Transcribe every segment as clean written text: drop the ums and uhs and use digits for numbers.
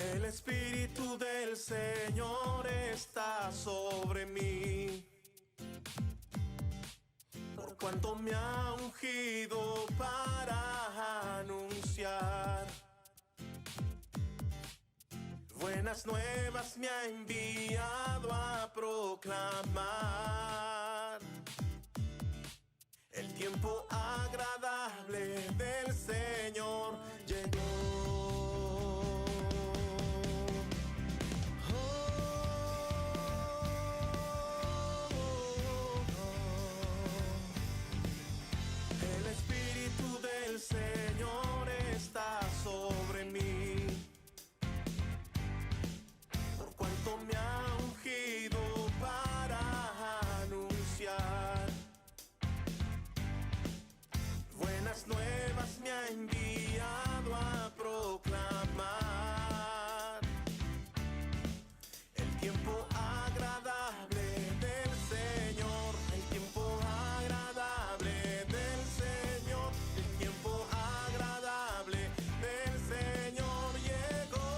El Espíritu del Señor está sobre mí, por cuanto me ha ungido para anunciar buenas nuevas, me ha enviado a proclamar el tiempo agradable del Señor llegó. El Espíritu del Señor está sobre mí, por cuanto me ha ungido para anunciar buenas nuevas, me ha enviado a proclamar el tiempo agradable del Señor, el tiempo agradable del Señor, el tiempo agradable del Señor llegó.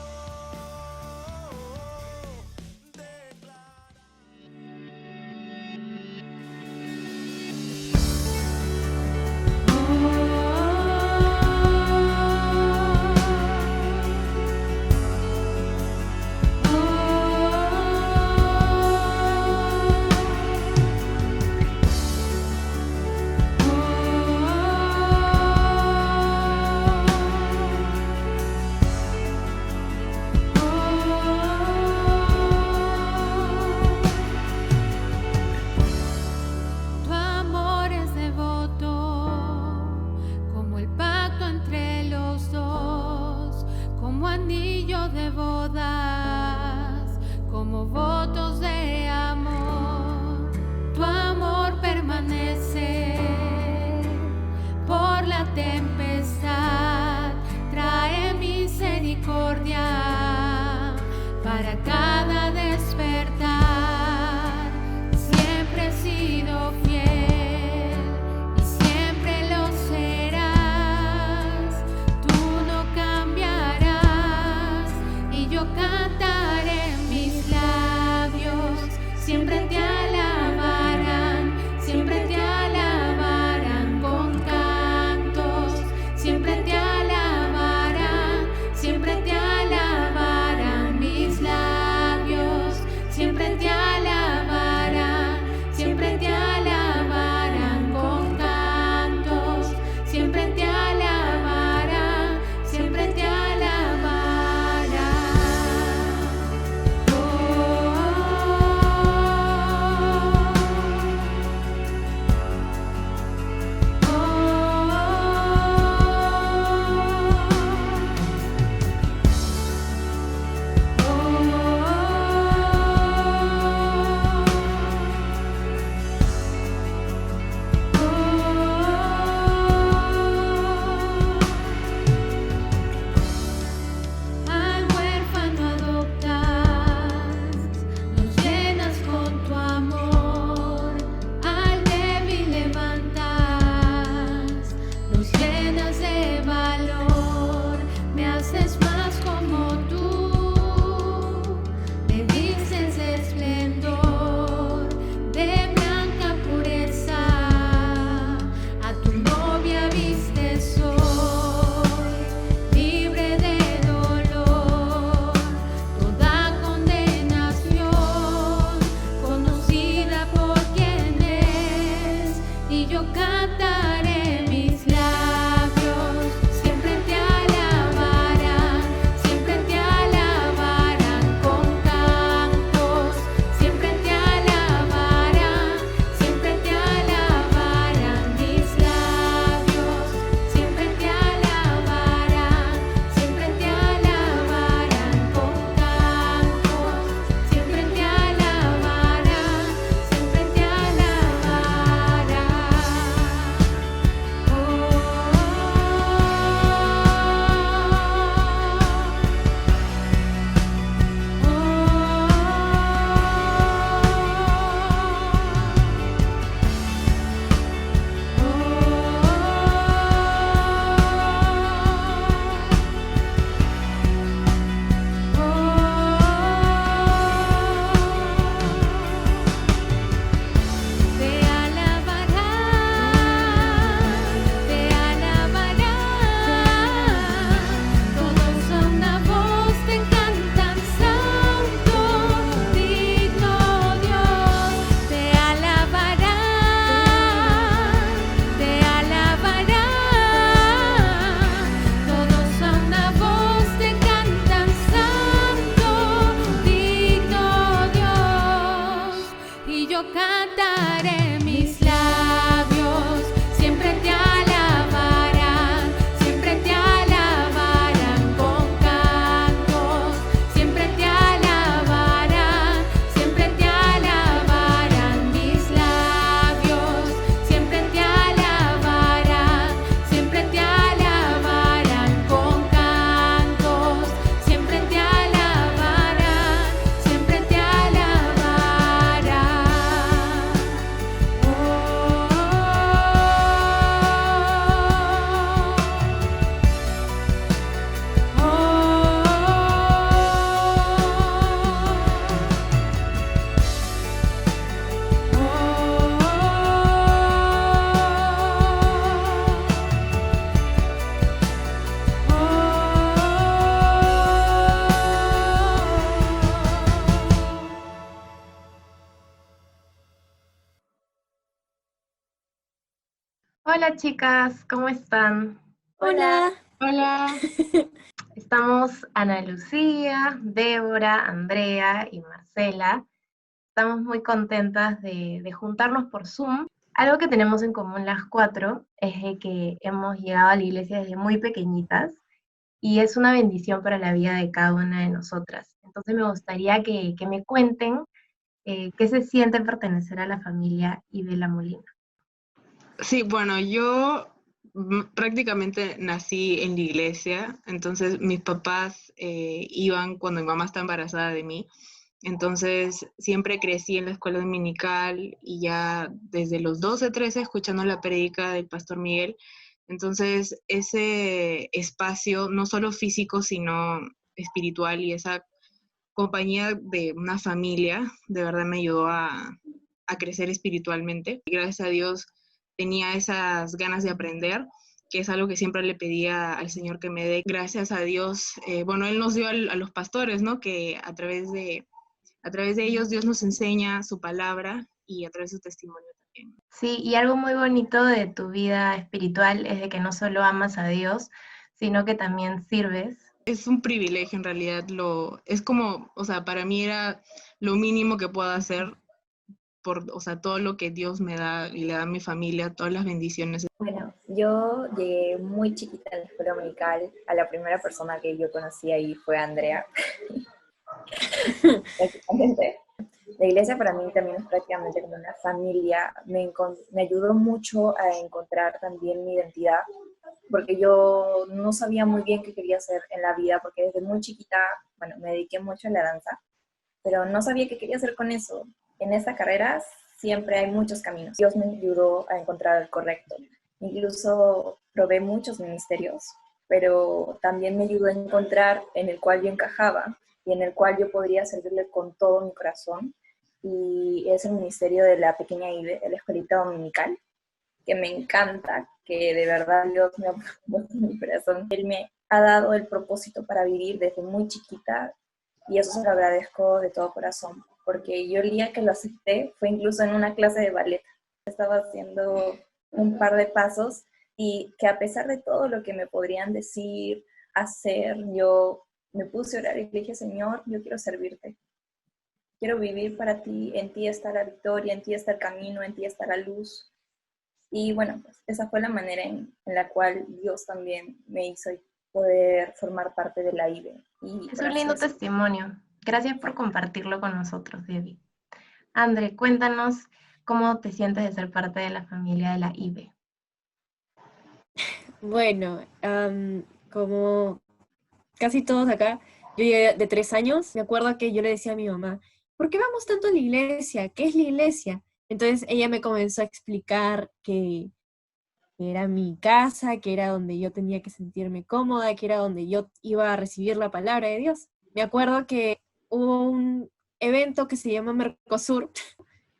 Tu amor es devoto, como el pacto entre los dos, como anillo de bodas, como votos de amor. Tu amor permanece por la tempestad, trae misericordia para cada despertar. Siempre he sido fiel y siempre lo serás. Tú no cambiarás y yo cantaré, mis labios siempre te alabarán, siempre te alabarán con cantos, siempre te alabarán, siempre te alabarán, mis labios siempre te alabarán, siempre te alabarán con cantos, siempre te alabarán, siempre te alabarán. Al huérfano adoptas, nos llenas con tu amor, al débil levantas, nos llenas de valor, me haces más como tú, me dices de esplendor, de blanca pureza, a tu novia vistes hoy, libre de dolor, toda condenación, conocida por quien es, y yo cantaré, mis labios siempre te alabarán, siempre te alabarán con cantos, siempre te alabarán, siempre te alabarán, mis labios siempre te alabarán, siempre te alabarán con cantos, siempre te alabarán, siempre te alabarán. Hola chicas, ¿cómo están? Hola. Hola. Estamos Ana Lucía, Débora, Andrea y Marcela. Estamos muy contentas de juntarnos por Zoom. Algo que tenemos en común las cuatro es de que hemos llegado a la iglesia desde muy pequeñitas y es una bendición para la vida de cada una de nosotras. Entonces me gustaría que me cuenten qué se siente pertenecer a la familia Ibela Molina. Sí, bueno, yo prácticamente nací en la iglesia, entonces mis papás iban cuando mi mamá está embarazada de mí, entonces siempre crecí en la escuela dominical y ya desde los 12, 13 escuchando la prédica del Pastor Miguel, entonces ese espacio, no solo físico, sino espiritual y esa compañía de una familia, de verdad me ayudó a crecer espiritualmente. Y gracias a Dios tenía esas ganas de aprender, que es algo que siempre le pedía al Señor que me dé. Gracias a Dios, bueno, Él nos dio a los pastores, ¿no? Que a través de ellos Dios nos enseña su palabra y a través de su testimonio también. Sí, y algo muy bonito de tu vida espiritual es de que no solo amas a Dios, sino que también sirves. Es un privilegio en realidad, es como, o sea, para mí era lo mínimo que puedo hacer por, o sea, todo lo que Dios me da y le da a mi familia, todas las bendiciones. Bueno, yo llegué muy chiquita a la escuela dominical. A la primera persona que yo conocí ahí fue Andrea. Prácticamente. La iglesia para mí también es prácticamente como una familia. Me ayudó mucho a encontrar también mi identidad, porque yo no sabía muy bien qué quería hacer en la vida, porque desde muy chiquita, bueno, me dediqué mucho a la danza, pero no sabía qué quería hacer con eso. En esta carrera siempre hay muchos caminos. Dios me ayudó a encontrar el correcto. Incluso probé muchos ministerios, pero también me ayudó a encontrar en el cual yo encajaba y en el cual yo podría servirle con todo mi corazón. Y es el ministerio de la pequeña Ibe, de la escuelita dominical, que me encanta, que de verdad Dios me ha puesto en mi corazón. Él me ha dado el propósito para vivir desde muy chiquita y eso se lo agradezco de todo corazón, porque yo el día que lo acepté fue incluso en una clase de ballet. Estaba haciendo un par de pasos y que a pesar de todo lo que me podrían decir, hacer, yo me puse a orar y le dije, Señor, yo quiero servirte. Quiero vivir para ti, en ti está la victoria, en ti está el camino, en ti está la luz. Y bueno, pues esa fue la manera en la cual Dios también me hizo poder formar parte de la IBE. Y Es un lindo testimonio. Gracias por compartirlo con nosotros, Debbie. Andre, cuéntanos cómo te sientes de ser parte de la familia de la IBE. Bueno, como casi todos acá, yo llegué de 3 años. Me acuerdo que yo le decía a mi mamá, ¿por qué vamos tanto a la iglesia? ¿Qué es la iglesia? Entonces ella me comenzó a explicar que era mi casa, que era donde yo tenía que sentirme cómoda, que era donde yo iba a recibir la palabra de Dios. Me acuerdo que hubo un evento que se llama Mercosur,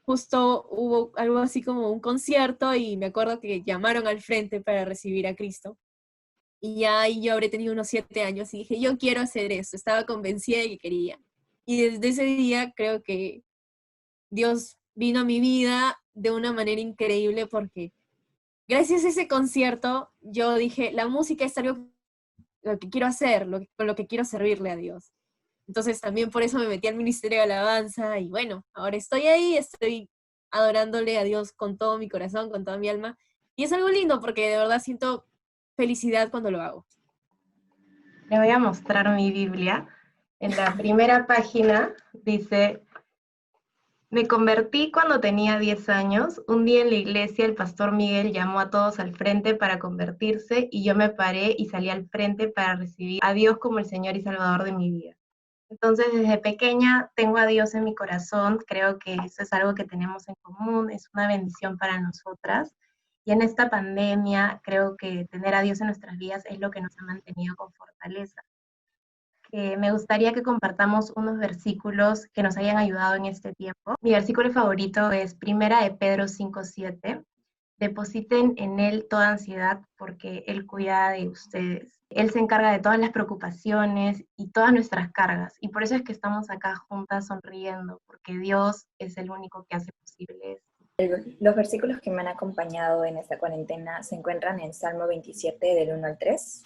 justo hubo algo así como un concierto y me acuerdo que llamaron al frente para recibir a Cristo. Y ya ahí yo habré tenido unos 7 años y dije, yo quiero hacer eso, estaba convencida de que quería. Y desde ese día creo que Dios vino a mi vida de una manera increíble porque gracias a ese concierto yo dije, la música es algo lo que quiero hacer, con lo que quiero servirle a Dios. Entonces también por eso me metí al Ministerio de Alabanza y bueno, ahora estoy ahí, estoy adorándole a Dios con todo mi corazón, con toda mi alma. Y es algo lindo porque de verdad siento felicidad cuando lo hago. Le voy a mostrar mi Biblia. En la primera página dice, me convertí cuando tenía 10 años. Un día en la iglesia el pastor Miguel llamó a todos al frente para convertirse y yo me paré y salí al frente para recibir a Dios como el Señor y Salvador de mi vida. Entonces, desde pequeña tengo a Dios en mi corazón, creo que eso es algo que tenemos en común, es una bendición para nosotras. Y en esta pandemia, creo que tener a Dios en nuestras vidas es lo que nos ha mantenido con fortaleza. Me gustaría que compartamos unos versículos que nos hayan ayudado en este tiempo. Mi versículo favorito es Primera de Pedro 5:7. Depositen en Él toda ansiedad porque Él cuida de ustedes. Él se encarga de todas las preocupaciones y todas nuestras cargas. Y por eso es que estamos acá juntas sonriendo, porque Dios es el único que hace posible esto. Los versículos que me han acompañado en esta cuarentena se encuentran en Salmo 27 del 1 al 3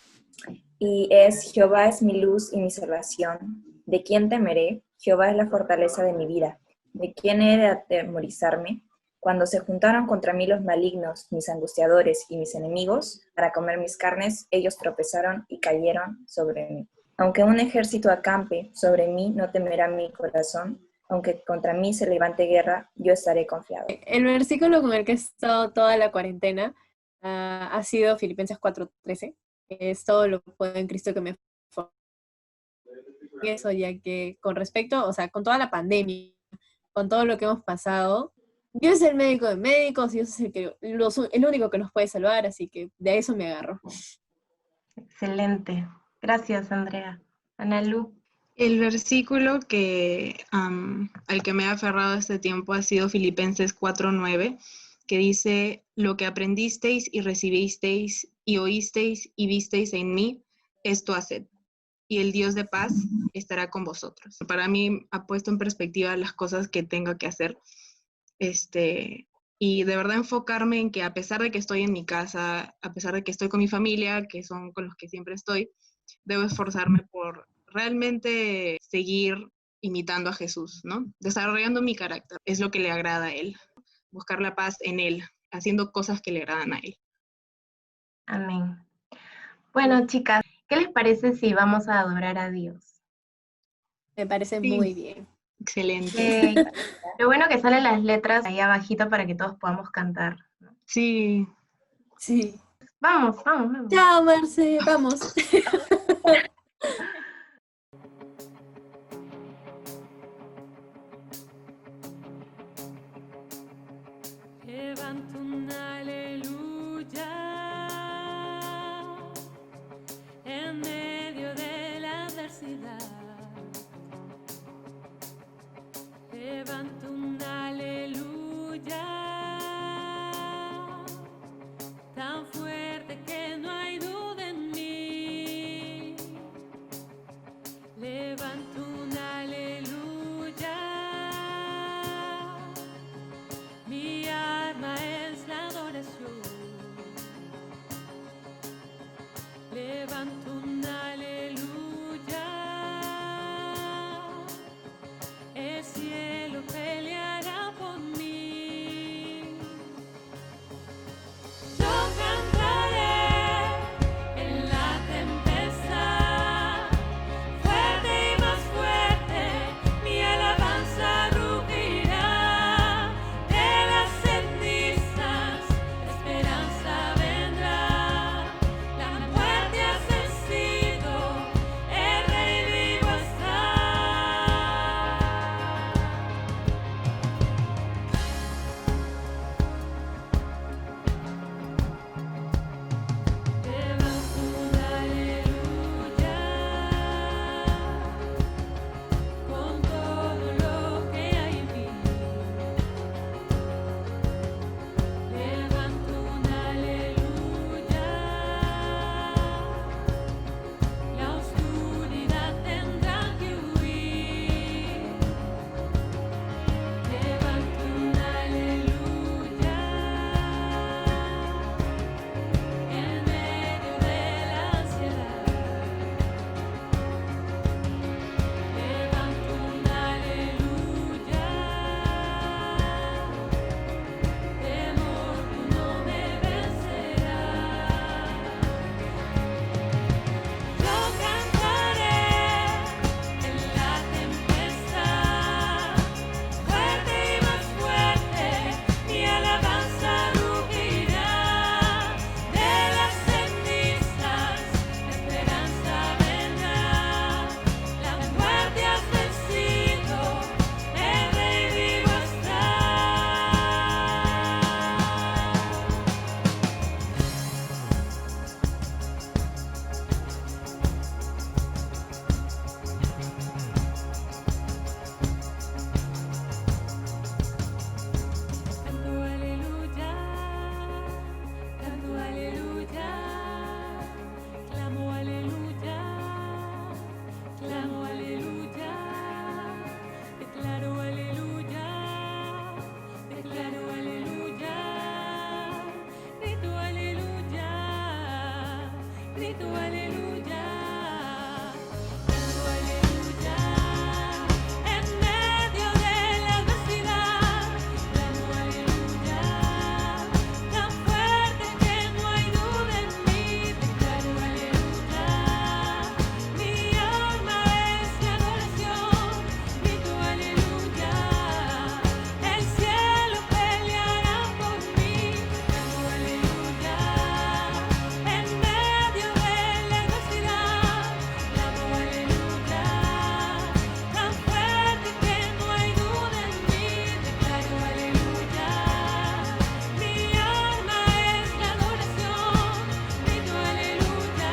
y es: Jehová es mi luz y mi salvación, ¿de quién temeré? Jehová es la fortaleza de mi vida, ¿de quién he de atemorizarme? Cuando se juntaron contra mí los malignos, mis angustiadores y mis enemigos, para comer mis carnes, ellos tropezaron y cayeron sobre mí. Aunque un ejército acampe sobre mí, no temerá mi corazón. Aunque contra mí se levante guerra, yo estaré confiado. El versículo con el que he estado toda la cuarentena ha sido Filipenses 4:13, que es todo lo que puedo en Cristo que me fortalece. Eso, ya que con respecto, o sea, con toda la pandemia, con todo lo que hemos pasado, Dios es el médico de médicos, Dios es el único que nos puede salvar, así que de eso me agarro. Excelente. Gracias, Andrea. Analu. El versículo al que me he aferrado este tiempo ha sido Filipenses 4:9, que dice: lo que aprendisteis y recibisteis y oísteis y visteis en mí, esto haced, y el Dios de paz estará con vosotros. Para mí ha puesto en perspectiva las cosas que tengo que hacer, y de verdad enfocarme en que, a pesar de que estoy en mi casa, a pesar de que estoy con mi familia, que son con los que siempre estoy, debo esforzarme por realmente seguir imitando a Jesús, ¿no? Desarrollando mi carácter, es lo que le agrada a Él, buscar la paz en Él, haciendo cosas que le agradan a Él. Amén. Bueno, chicas, ¿qué les parece si vamos a adorar a Dios? Me parece Sí. muy bien. Excelente. Lo bueno que salen las letras ahí abajito para que todos podamos cantar. Sí. Sí. Vamos, vamos, vamos. Chao, Marce, vamos. Levanto un aleluya en medio de la adversidad. Levanto un aleluya tan fuerte que no hay duda en mí. grito aleluya, canto aleluya, en medio de la adversidad, clamo aleluya, tan fuerte que no hay duda en mí, declaro aleluya, mi alma es mi adoración, grito aleluya, el cielo peleará por mí, canto aleluya, en medio de la adversidad, clamo aleluya, tan fuerte que no hay duda en mí, declaro aleluya, mi alma es la adoración, grito aleluya,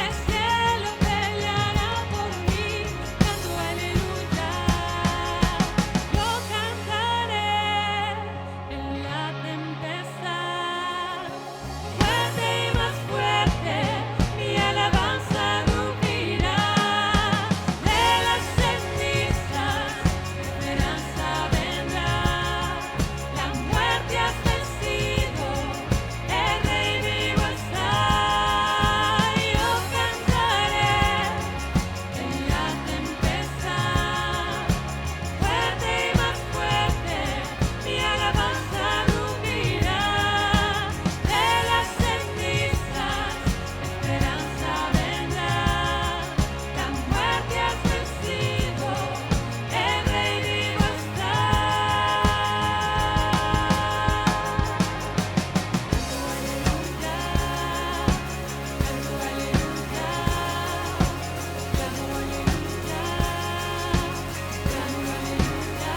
el cielo peleará por mí, canto aleluya, yo cantaré en la tempestad, fuerte y más fuerte, mi alabanza rugirá, de las cenizas, esperanza vendrá, la muerte has vencido, el Rey vivo está, yo cantaré en la tempestad, fuerte y más fuerte, mi alabanza rugirá, de las cenizas, esperanza vendrá, la muerte has vencido, el Rey vivo está. Canto aleluya, canto aleluya, clamo aleluya, clamo aleluya, clamo aleluya, canto aleluya,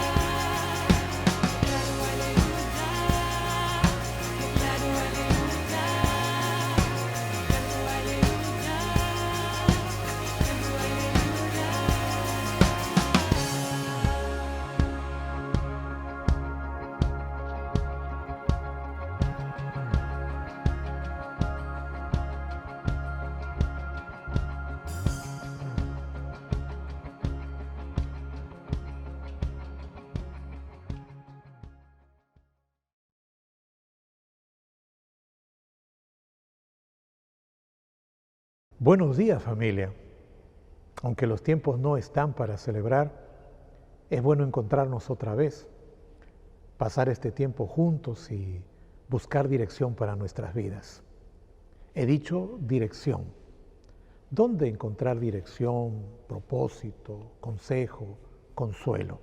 Buenos días, familia. Aunque los tiempos no están para celebrar, es bueno encontrarnos otra vez, pasar este tiempo juntos y buscar dirección para nuestras vidas. He dicho dirección. ¿Dónde encontrar dirección, propósito, consejo, consuelo?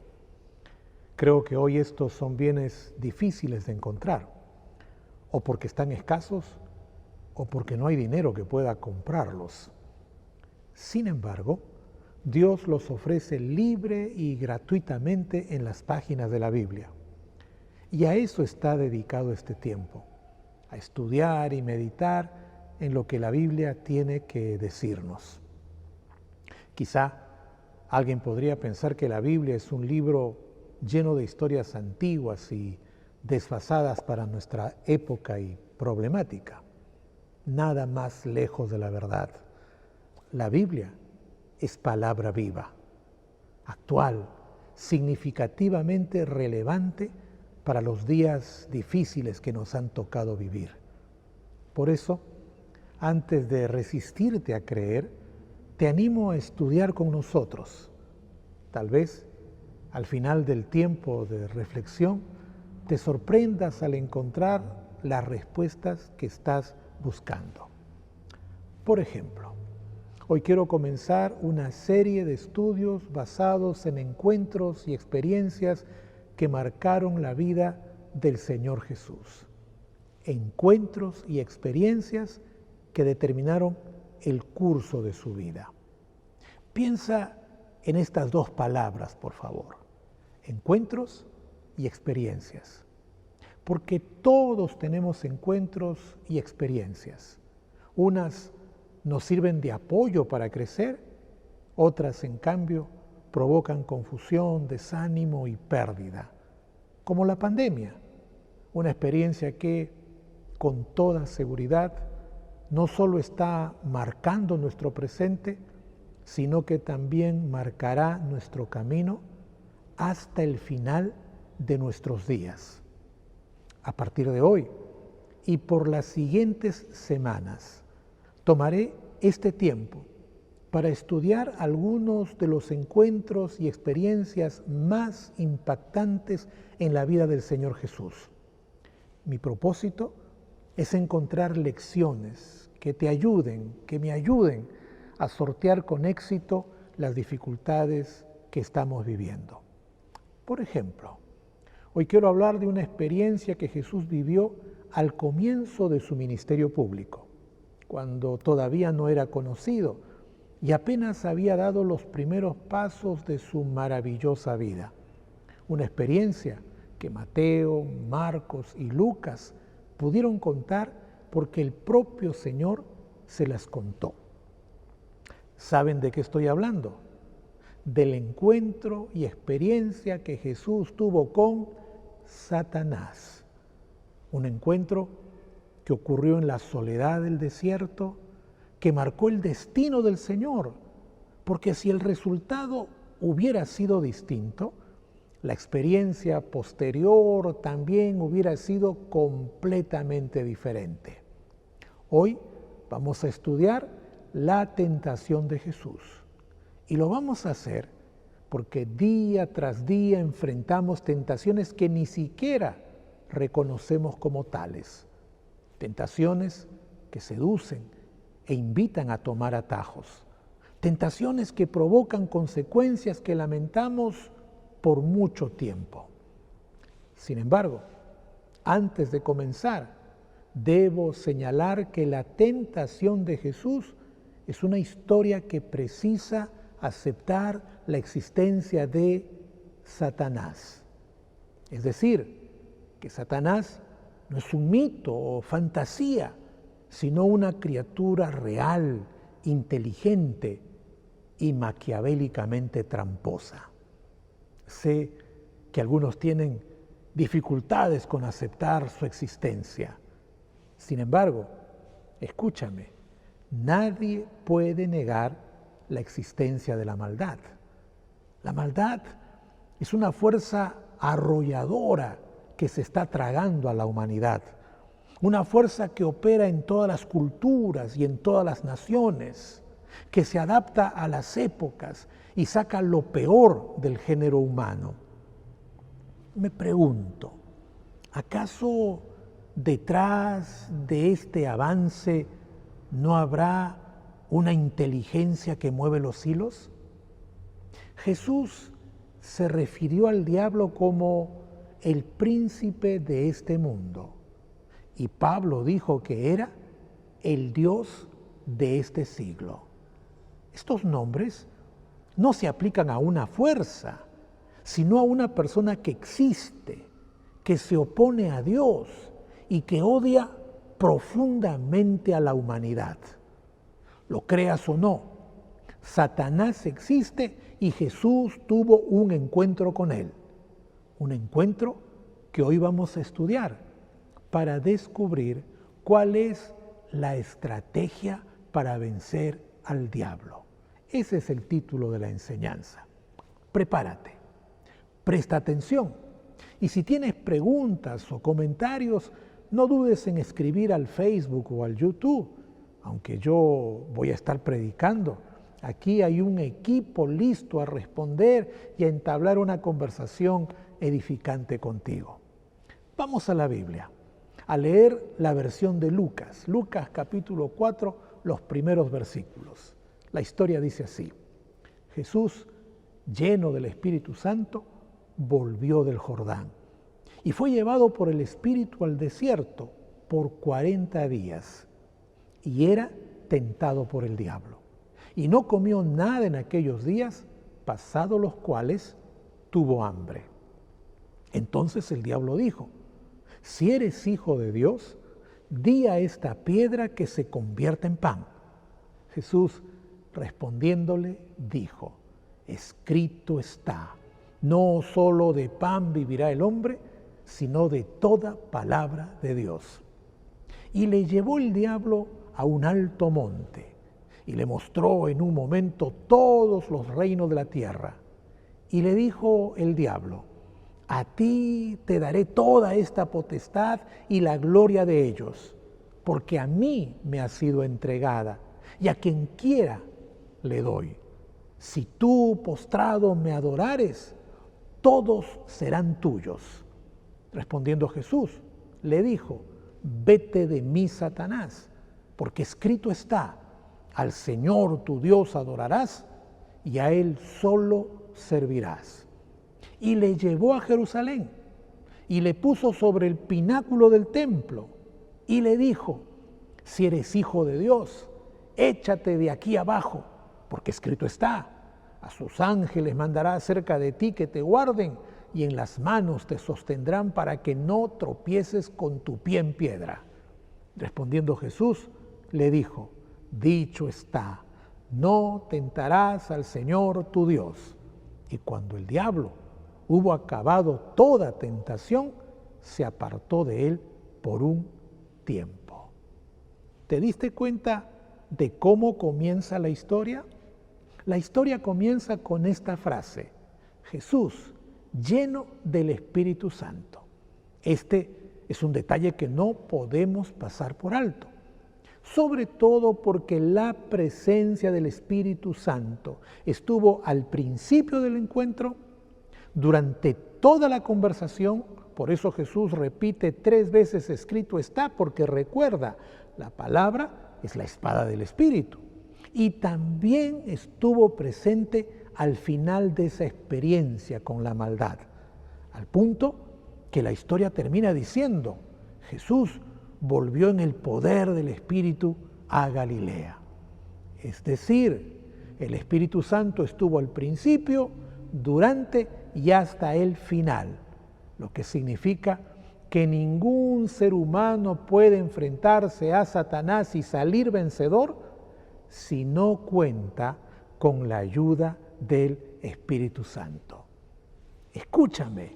Creo que hoy estos son bienes difíciles de encontrar, o porque están escasos, o porque no hay dinero que pueda comprarlos. Sin embargo, Dios los ofrece libre y gratuitamente en las páginas de la Biblia. Y a eso está dedicado este tiempo, a estudiar y meditar en lo que la Biblia tiene que decirnos. Quizá alguien podría pensar que la Biblia es un libro lleno de historias antiguas y desfasadas para nuestra época y problemática. Nada más lejos de la verdad. La Biblia es palabra viva, actual, significativamente relevante para los días difíciles que nos han tocado vivir. Por eso, antes de resistirte a creer, te animo a estudiar con nosotros. Tal vez, al final del tiempo de reflexión, te sorprendas al encontrar las respuestas que estás buscando. Por ejemplo, hoy quiero comenzar una serie de estudios basados en encuentros y experiencias que marcaron la vida del Señor Jesús. Encuentros y experiencias que determinaron el curso de su vida. Piensa en estas dos palabras, por favor. Encuentros y experiencias. Porque todos tenemos encuentros y experiencias. Unas nos sirven de apoyo para crecer, otras, en cambio, provocan confusión, desánimo y pérdida. Como la pandemia, una experiencia que, con toda seguridad, no solo está marcando nuestro presente, sino que también marcará nuestro camino hasta el final de nuestros días. A partir de hoy y por las siguientes semanas, tomaré este tiempo para estudiar algunos de los encuentros y experiencias más impactantes en la vida del Señor Jesús. Mi propósito es encontrar lecciones que te ayuden, que me ayuden a sortear con éxito las dificultades que estamos viviendo. Por ejemplo, hoy quiero hablar de una experiencia que Jesús vivió al comienzo de su ministerio público, cuando todavía no era conocido y apenas había dado los primeros pasos de su maravillosa vida. Una experiencia que Mateo, Marcos y Lucas pudieron contar porque el propio Señor se las contó. ¿Saben de qué estoy hablando? Del encuentro y experiencia que Jesús tuvo con Satanás. Un encuentro que ocurrió en la soledad del desierto, que marcó el destino del Señor, porque si el resultado hubiera sido distinto, la experiencia posterior también hubiera sido completamente diferente. Hoy vamos a estudiar la tentación de Jesús y lo vamos a hacer porque día tras día enfrentamos tentaciones que ni siquiera reconocemos como tales, tentaciones que seducen e invitan a tomar atajos, tentaciones que provocan consecuencias que lamentamos por mucho tiempo. Sin embargo, antes de comenzar, debo señalar que la tentación de Jesús es una historia que precisa aceptar la existencia de Satanás. Es decir, que Satanás no es un mito o fantasía, sino una criatura real, inteligente y maquiavélicamente tramposa. Sé que algunos tienen dificultades con aceptar su existencia. Sin embargo, escúchame, nadie puede negar la existencia de la maldad. La maldad es una fuerza arrolladora que se está tragando a la humanidad. Una fuerza que opera en todas las culturas y en todas las naciones, que se adapta a las épocas y saca lo peor del género humano. Me pregunto, ¿acaso detrás de este avance no habrá una inteligencia que mueve los hilos? Jesús se refirió al diablo como el príncipe de este mundo. Y Pablo dijo que era el Dios de este siglo. Estos nombres no se aplican a una fuerza, sino a una persona que existe, que se opone a Dios y que odia profundamente a la humanidad. Lo creas o no, Satanás existe y Jesús tuvo un encuentro con él. Un encuentro que hoy vamos a estudiar para descubrir cuál es la estrategia para vencer al diablo. Ese es el título de la enseñanza. Prepárate, presta atención y si tienes preguntas o comentarios, no dudes en escribir al Facebook o al YouTube. Aunque yo voy a estar predicando, aquí hay un equipo listo a responder y a entablar una conversación edificante contigo. Vamos a la Biblia, a leer la versión de Lucas, Lucas capítulo 4, los primeros versículos. La historia dice así: Jesús, lleno del Espíritu Santo, volvió del Jordán y fue llevado por el Espíritu al desierto por 40 días y era tentado por el diablo. Y no comió nada en aquellos días, pasados los cuales tuvo hambre. Entonces el diablo dijo: si eres hijo de Dios, di a esta piedra que se convierta en pan. Jesús respondiéndole dijo: escrito está, no solo de pan vivirá el hombre, sino de toda palabra de Dios. Y le llevó el diablo a un alto monte y le mostró en un momento todos los reinos de la tierra. Y le dijo el diablo: a ti te daré toda esta potestad y la gloria de ellos, porque a mí me ha sido entregada, y a quien quiera le doy. Si tú, postrado, me adorares, todos serán tuyos. Respondiendo Jesús, le dijo: vete de mí, Satanás, porque escrito está: al Señor tu Dios adorarás, y a Él solo servirás. Y le llevó a Jerusalén, y le puso sobre el pináculo del templo, y le dijo: si eres hijo de Dios, échate de aquí abajo, porque escrito está: a sus ángeles mandará acerca de ti que te guarden, y en las manos te sostendrán para que no tropieces con tu pie en piedra. Respondiendo Jesús, le dijo: dicho está, no tentarás al Señor tu Dios. Y cuando el diablo hubo acabado toda tentación, se apartó de él por un tiempo. ¿Te diste cuenta de cómo comienza la historia? La historia comienza con esta frase: Jesús, lleno del Espíritu Santo. Este es un detalle que no podemos pasar por alto, sobre todo porque la presencia del Espíritu Santo estuvo al principio del encuentro, durante toda la conversación. Por eso Jesús repite 3 veces escrito está, porque recuerda, la palabra es la espada del Espíritu. Y también estuvo presente al final de esa experiencia con la maldad, al punto que la historia termina diciendo: Jesús volvió en el poder del Espíritu a Galilea. Es decir, el Espíritu Santo estuvo al principio, durante y hasta el final, lo que significa que ningún ser humano puede enfrentarse a Satanás y salir vencedor si no cuenta con la ayuda del Espíritu Santo. Escúchame,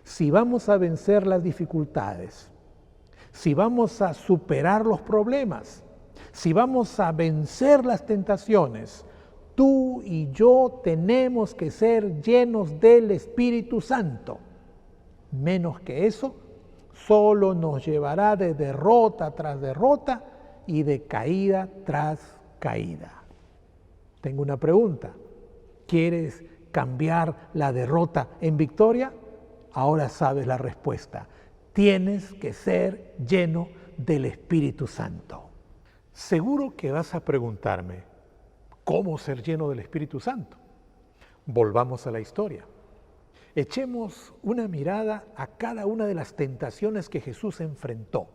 si vamos a vencer las dificultades, si vamos a superar los problemas, si vamos a vencer las tentaciones, tú y yo tenemos que ser llenos del Espíritu Santo. Menos que eso, solo nos llevará de derrota tras derrota y de caída tras caída. Tengo una pregunta: ¿quieres cambiar la derrota en victoria? Ahora sabes la respuesta. Tienes que ser lleno del Espíritu Santo. Seguro que vas a preguntarme: ¿cómo ser lleno del Espíritu Santo? Volvamos a la historia. Echemos una mirada a cada una de las tentaciones que Jesús enfrentó,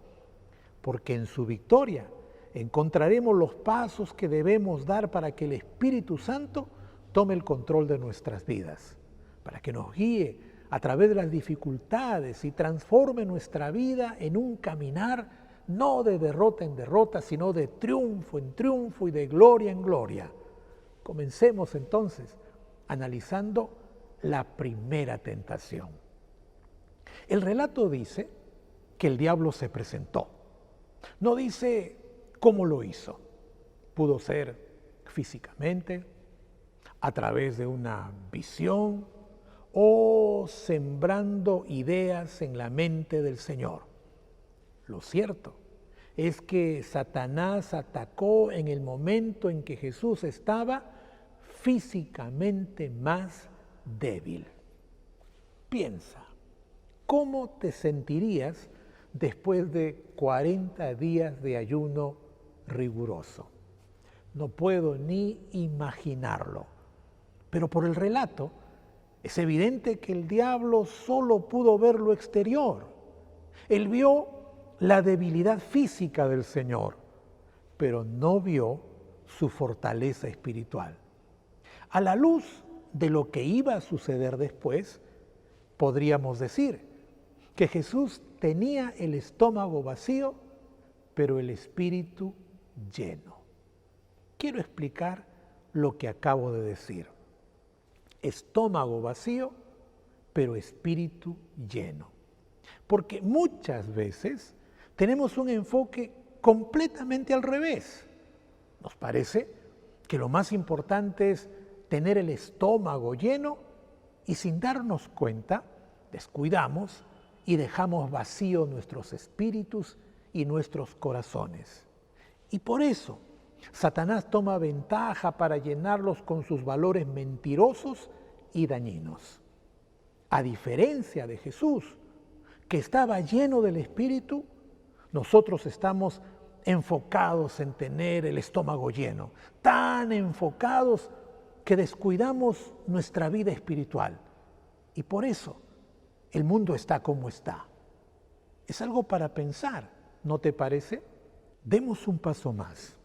porque en su victoria encontraremos los pasos que debemos dar para que el Espíritu Santo tome el control de nuestras vidas, para que nos guíe a través de las dificultades y transforme nuestra vida en un caminar no de derrota en derrota, sino de triunfo en triunfo y de gloria en gloria. Comencemos entonces analizando la primera tentación. El relato dice que el diablo se presentó. No dice cómo lo hizo. Pudo ser físicamente, a través de una visión o sembrando ideas en la mente del Señor. Lo cierto es que Satanás atacó en el momento en que Jesús estaba físicamente más débil. Piensa, ¿cómo te sentirías después de 40 días de ayuno riguroso? No puedo ni imaginarlo, pero por el relato es evidente que el diablo solo pudo ver lo exterior. Él vio la debilidad física del Señor, pero no vio su fortaleza espiritual. A la luz de lo que iba a suceder después, podríamos decir que Jesús tenía el estómago vacío, pero el espíritu lleno. Quiero explicar lo que acabo de decir. Estómago vacío, pero espíritu lleno. Porque muchas veces tenemos un enfoque completamente al revés. Nos parece que lo más importante es tener el estómago lleno y sin darnos cuenta descuidamos y dejamos vacíos nuestros espíritus y nuestros corazones. Y por eso Satanás toma ventaja para llenarlos con sus valores mentirosos y dañinos. A diferencia de Jesús, que estaba lleno del Espíritu, nosotros estamos enfocados en tener el estómago lleno, tan enfocados que descuidamos nuestra vida espiritual. Y por eso el mundo está como está. Es algo para pensar, ¿no te parece? Demos un paso más.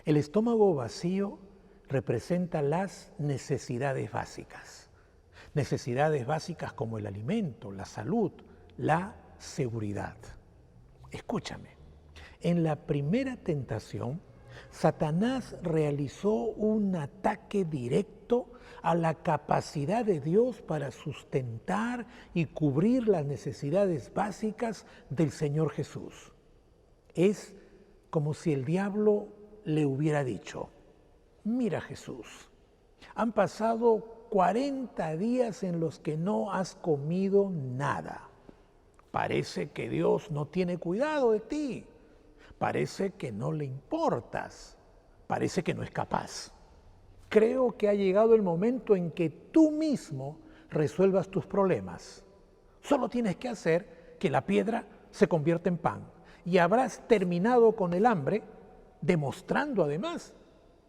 El estómago vacío representa las necesidades básicas. Necesidades básicas como el alimento, la salud, la seguridad. Escúchame, en la primera tentación, Satanás realizó un ataque directo a la capacidad de Dios para sustentar y cubrir las necesidades básicas del Señor Jesús. Es como si el diablo le hubiera dicho: mira Jesús, han pasado 40 días en los que no has comido nada. Parece que Dios no tiene cuidado de ti. Parece que no le importas. Parece que no es capaz. Creo que ha llegado el momento en que tú mismo resuelvas tus problemas. Solo tienes que hacer que la piedra se convierta en pan y habrás terminado con el hambre, demostrando además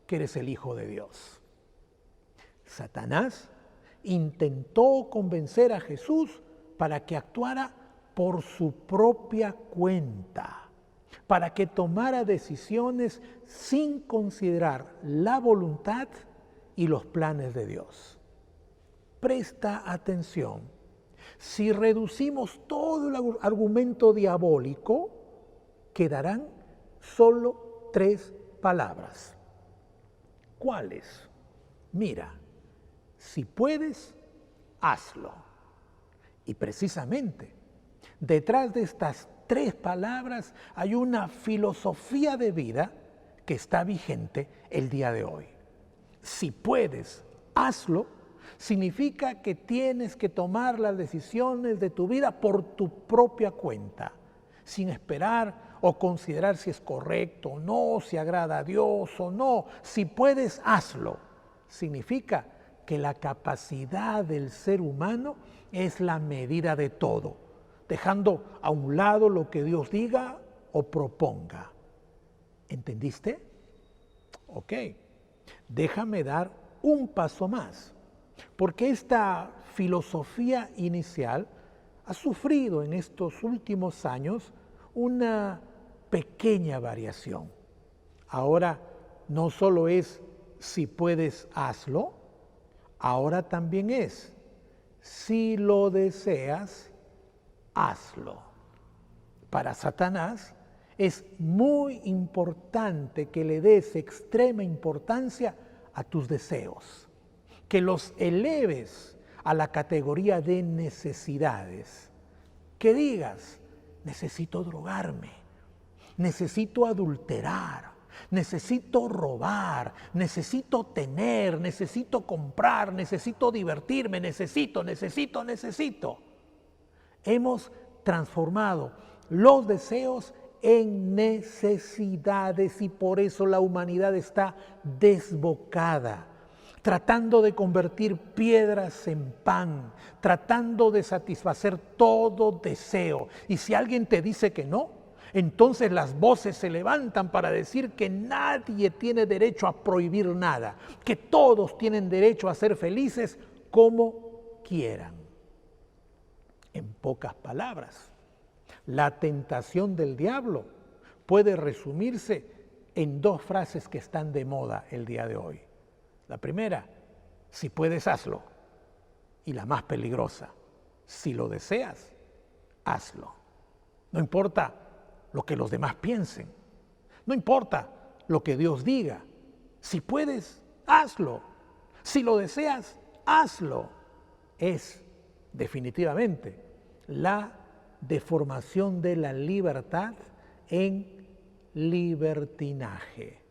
que eres el Hijo de Dios. Satanás intentó convencer a Jesús para que actuara por su propia cuenta, para que tomara decisiones sin considerar la voluntad y los planes de Dios. Presta atención. Si reducimos todo el argumento diabólico, quedarán solo 3 palabras. ¿Cuáles? Mira, si puedes, hazlo. Y precisamente, detrás de estas 3 palabras hay una filosofía de vida que está vigente el día de hoy. Si puedes, hazlo, significa que tienes que tomar las decisiones de tu vida por tu propia cuenta, sin esperar o considerar si es correcto o no, si agrada a Dios o no. Si puedes, hazlo. Significa que la capacidad del ser humano es la medida de todo, dejando a un lado lo que Dios diga o proponga. ¿Entendiste? Ok, déjame dar un paso más, porque esta filosofía inicial ha sufrido en estos últimos años una pequeña variación. Ahora no solo es si puedes, hazlo, ahora también es si lo deseas, hazlo. Para Satanás es muy importante que le des extrema importancia a tus deseos, que los eleves a la categoría de necesidades, que digas: necesito drogarme, necesito adulterar, necesito robar, necesito tener, necesito comprar, necesito divertirme, necesito. Hemos transformado los deseos en necesidades y por eso la humanidad está desbocada, tratando de convertir piedras en pan, tratando de satisfacer todo deseo. Y si alguien te dice que no, entonces las voces se levantan para decir que nadie tiene derecho a prohibir nada, que todos tienen derecho a ser felices como quieran. En pocas palabras, la tentación del diablo puede resumirse en 2 frases que están de moda el día de hoy. La primera: si puedes, hazlo. Y la más peligrosa: si lo deseas, hazlo. No importa lo que los demás piensen, no importa lo que Dios diga. Si puedes, hazlo. Si lo deseas, hazlo. Es definitivamente la deformación de la libertad en libertinaje.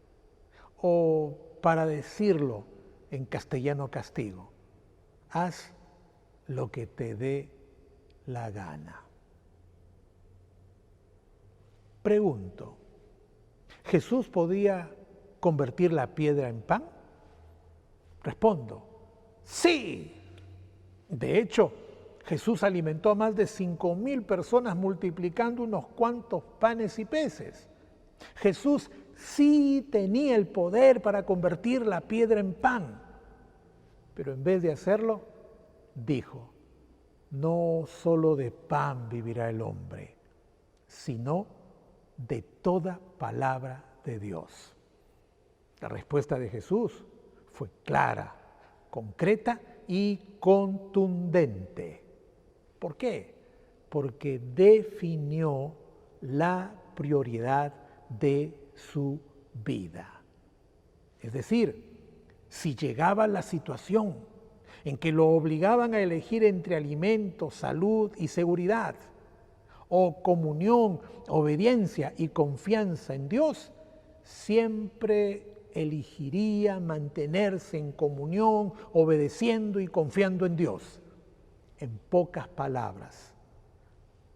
O, para decirlo en castellano castigo, haz lo que te dé la gana. Pregunto, ¿Jesús podía convertir la piedra en pan? Respondo, sí. De hecho, Jesús alimentó a más de 5,000 personas multiplicando unos cuantos panes y peces. Jesús sí tenía el poder para convertir la piedra en pan, pero en vez de hacerlo, dijo, no solo de pan vivirá el hombre, sino de toda palabra de Dios. La respuesta de Jesús fue clara, concreta y contundente. ¿Por qué? Porque definió la prioridad de su vida. Es decir, si llegaba la situación en que lo obligaban a elegir entre alimento, salud y seguridad, o comunión, obediencia y confianza en Dios, siempre elegiría mantenerse en comunión, obedeciendo y confiando en Dios. En pocas palabras,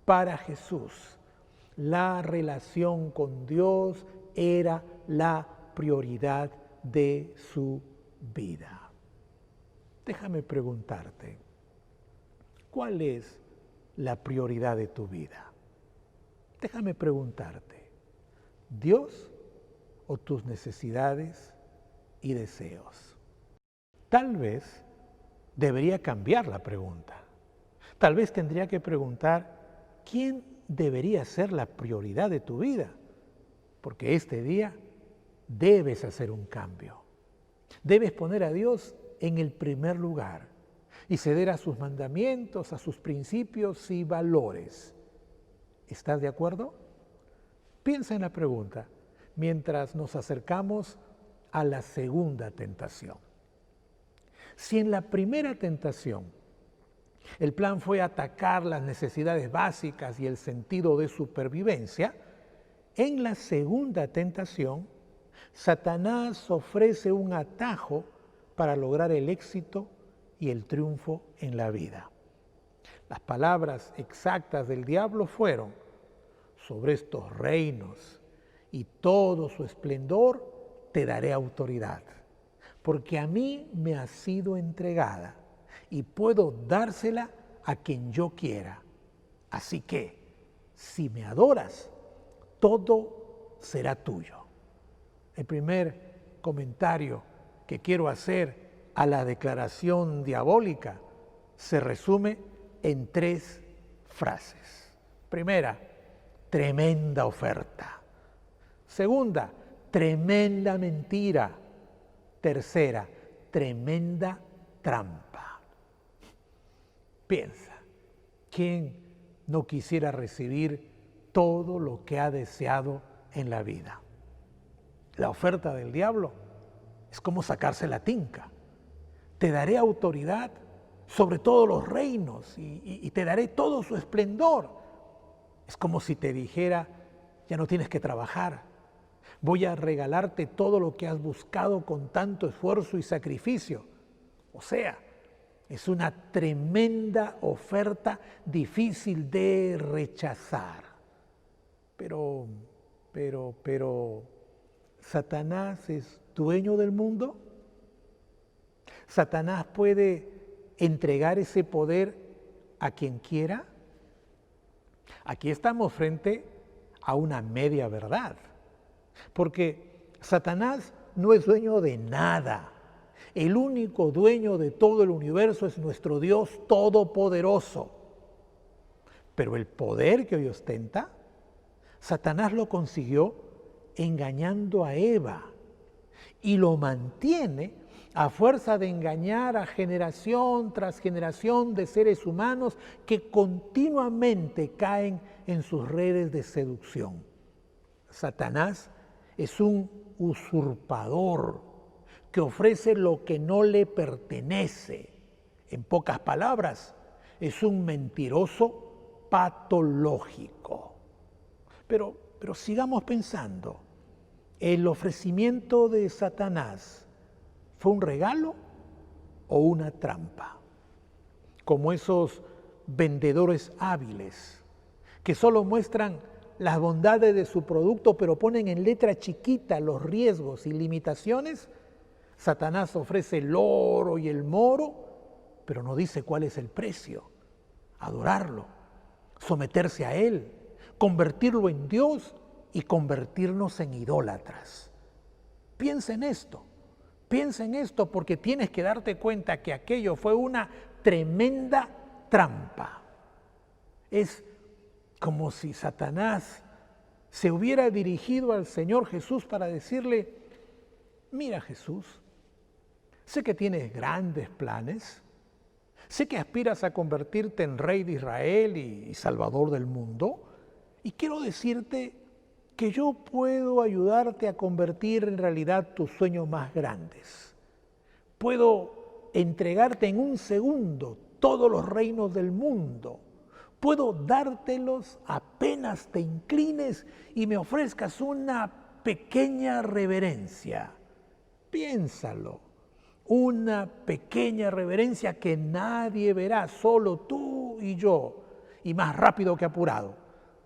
para Jesús, la relación con Dios era la prioridad de su vida. Déjame preguntarte, ¿cuál es la prioridad de tu vida? Déjame preguntarte, ¿Dios o tus necesidades y deseos? Tal vez debería cambiar la pregunta. Tal vez tendría que preguntar, ¿quién debería ser la prioridad de tu vida? Porque este día debes hacer un cambio. Debes poner a Dios en el primer lugar y ceder a sus mandamientos, a sus principios y valores. ¿Estás de acuerdo? Piensa en la pregunta mientras nos acercamos a la segunda tentación. Si en la primera tentación el plan fue atacar las necesidades básicas y el sentido de supervivencia, en la segunda tentación, Satanás ofrece un atajo para lograr el éxito y el triunfo en la vida. Las palabras exactas del diablo fueron: sobre estos reinos y todo su esplendor te daré autoridad, porque a mí me ha sido entregada y puedo dársela a quien yo quiera. Así que, si me adoras, todo será tuyo. El primer comentario que quiero hacer a la declaración diabólica se resume en 3 frases. Primera, tremenda oferta. Segunda, tremenda mentira. Tercera, tremenda trampa. Piensa, ¿quién no quisiera recibir todo lo que ha deseado en la vida? La oferta del diablo es como sacarse la tinca. Te daré autoridad sobre todos los reinos y te daré todo su esplendor. Es como si te dijera, ya no tienes que trabajar. Voy a regalarte todo lo que has buscado con tanto esfuerzo y sacrificio. O sea, es una tremenda oferta difícil de rechazar. Pero, ¿Satanás es dueño del mundo? ¿Satanás puede entregar ese poder a quien quiera? Aquí estamos frente a una media verdad, porque Satanás no es dueño de nada. El único dueño de todo el universo es nuestro Dios todopoderoso. Pero el poder que hoy ostenta, Satanás lo consiguió engañando a Eva y lo mantiene a fuerza de engañar a generación tras generación de seres humanos que continuamente caen en sus redes de seducción. Satanás es un usurpador que ofrece lo que no le pertenece. En pocas palabras, es un mentiroso patológico. Pero sigamos pensando, ¿el ofrecimiento de Satanás fue un regalo o una trampa? Como esos vendedores hábiles que solo muestran las bondades de su producto, pero ponen en letra chiquita los riesgos y limitaciones, Satanás ofrece el oro y el moro, pero no dice cuál es el precio. Adorarlo, someterse a Él, convertirlo en Dios y convertirnos en idólatras. Piensa en esto porque tienes que darte cuenta que aquello fue una tremenda trampa. Es como si Satanás se hubiera dirigido al Señor Jesús para decirle: mira, Jesús, sé que tienes grandes planes, sé que aspiras a convertirte en rey de Israel y salvador del mundo, y quiero decirte que yo puedo ayudarte a convertir en realidad tus sueños más grandes. Puedo entregarte en un segundo todos los reinos del mundo. Puedo dártelos apenas te inclines y me ofrezcas una pequeña reverencia. Piénsalo, una pequeña reverencia que nadie verá, solo tú y yo, y más rápido que apurado,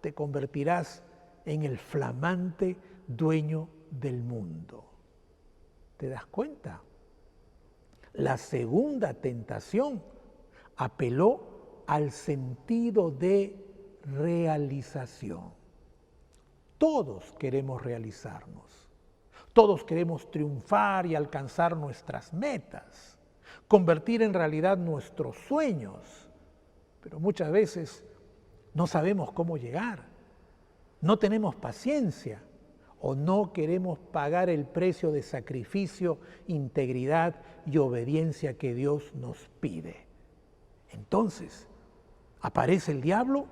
te convertirás en el flamante dueño del mundo. ¿Te das cuenta? La segunda tentación apeló al sentido de realización. Todos queremos realizarnos. Todos queremos triunfar y alcanzar nuestras metas, convertir en realidad nuestros sueños, pero muchas veces no sabemos cómo llegar, no tenemos paciencia o no queremos pagar el precio de sacrificio, integridad y obediencia que Dios nos pide. Entonces aparece el diablo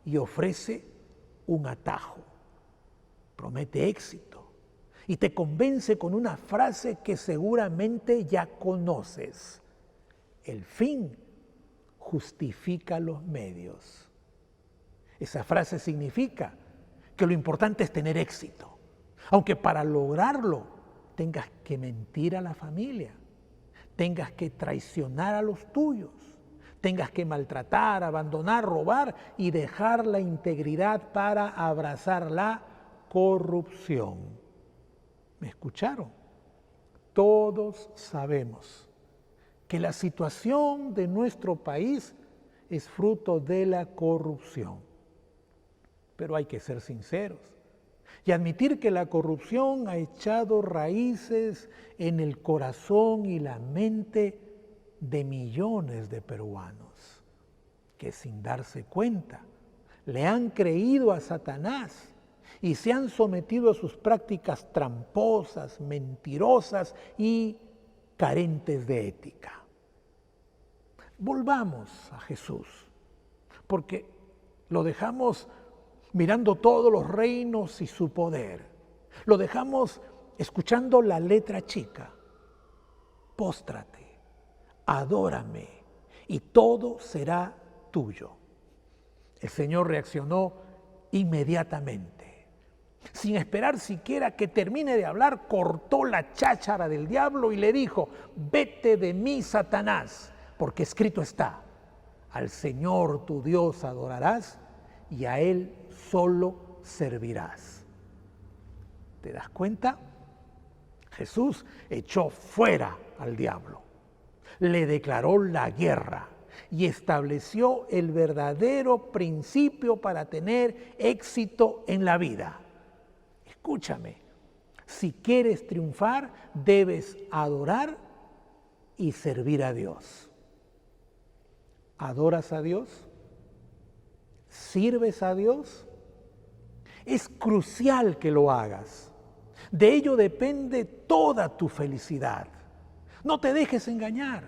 y ofrece un atajo, promete éxito y te convence con una frase que seguramente ya conoces: el fin justifica los medios. Esa frase significa que lo importante es tener éxito, aunque para lograrlo tengas que mentir a la familia, tengas que traicionar a los tuyos, tengas que maltratar, abandonar, robar y dejar la integridad para abrazar la corrupción. ¿Me escucharon? Todos sabemos que la situación de nuestro país es fruto de la corrupción. Pero hay que ser sinceros y admitir que la corrupción ha echado raíces en el corazón y la mente de millones de peruanos que, sin darse cuenta, le han creído a Satanás y se han sometido a sus prácticas tramposas, mentirosas y carentes de ética. Volvamos a Jesús, porque lo dejamos mirando todos los reinos y su poder. Lo dejamos escuchando la letra chica. Póstrate, adórame y todo será tuyo. El Señor reaccionó inmediatamente. Sin esperar siquiera que termine de hablar, cortó la cháchara del diablo y le dijo: vete de mí, Satanás, porque escrito está: al Señor tu Dios adorarás y a Él solo servirás. ¿Te das cuenta? Jesús echó fuera al diablo, le declaró la guerra y estableció el verdadero principio para tener éxito en la vida. Escúchame, si quieres triunfar, debes adorar y servir a Dios. ¿Adoras a Dios? ¿Sirves a Dios? Es crucial que lo hagas. De ello depende toda tu felicidad. No te dejes engañar.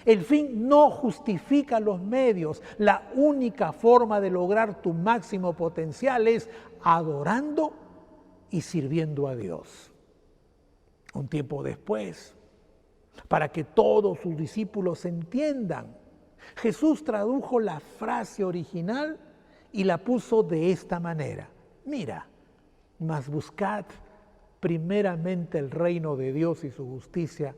El fin no justifica los medios. La única forma de lograr tu máximo potencial es adorando y sirviendo a Dios. Un tiempo después, para que todos sus discípulos entiendan, Jesús tradujo la frase original y la puso de esta manera: mira, mas buscad primeramente el reino de Dios y su justicia,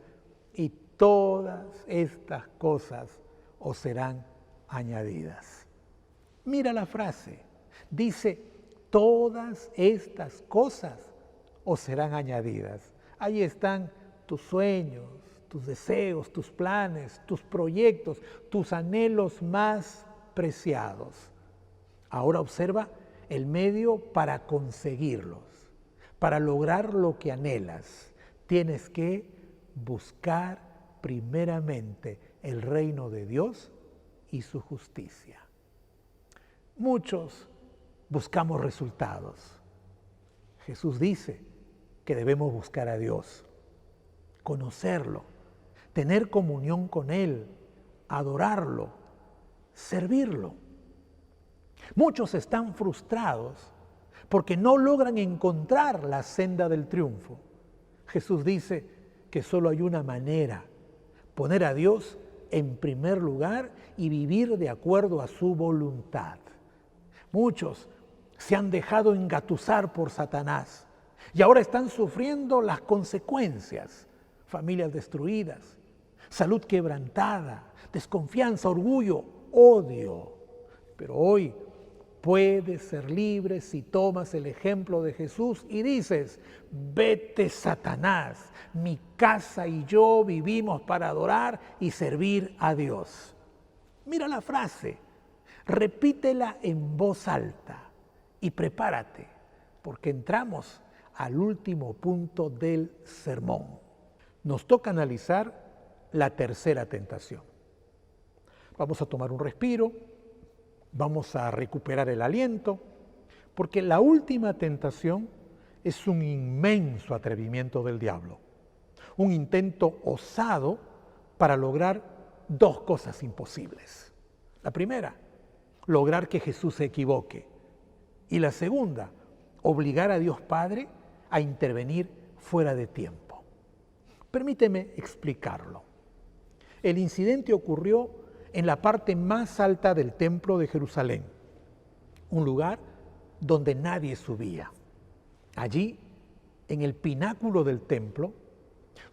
y todas estas cosas os serán añadidas. Mira la frase, dice: todas estas cosas os serán añadidas. Ahí están tus sueños, tus deseos, tus planes, tus proyectos, tus anhelos más preciados. Ahora observa el medio para conseguirlos, para lograr lo que anhelas. Tienes que buscar primeramente el reino de Dios y su justicia. Muchos buscamos resultados. Jesús dice que debemos buscar a Dios, conocerlo, tener comunión con Él, adorarlo, servirlo. Muchos están frustrados porque no logran encontrar la senda del triunfo. Jesús dice que solo hay una manera: poner a Dios en primer lugar y vivir de acuerdo a su voluntad. Muchos se han dejado engatusar por Satanás y ahora están sufriendo las consecuencias. Familias destruidas, salud quebrantada, desconfianza, orgullo, odio. Pero hoy puedes ser libre si tomas el ejemplo de Jesús y dices: vete, Satanás, mi casa y yo vivimos para adorar y servir a Dios. Mira la frase, repítela en voz alta y prepárate, porque entramos al último punto del sermón. Nos toca analizar la tercera tentación. Vamos a tomar un respiro, vamos a recuperar el aliento, porque la última tentación es un inmenso atrevimiento del diablo, un intento osado para lograr dos cosas imposibles. La primera, lograr que Jesús se equivoque, y la segunda, obligar a Dios Padre a intervenir fuera de tiempo. Permíteme explicarlo. El incidente ocurrió en la parte más alta del templo de Jerusalén, un lugar donde nadie subía. Allí, en el pináculo del templo,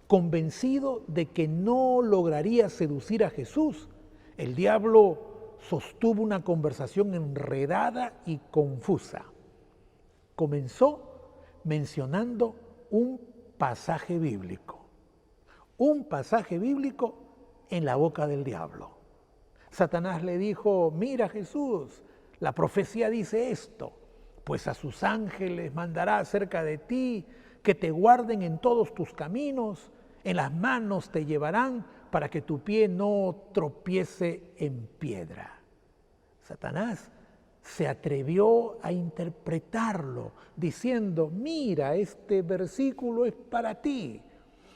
convencido de que no lograría seducir a Jesús, el diablo sostuvo una conversación enredada y confusa. Comenzó mencionando un pasaje bíblico en la boca del diablo. Satanás le dijo: mira, Jesús, la profecía dice esto, pues a sus ángeles mandará acerca de ti, que te guarden en todos tus caminos, en las manos te llevarán para que tu pie no tropiece en piedra. Satanás se atrevió a interpretarlo diciendo: mira, este versículo es para ti.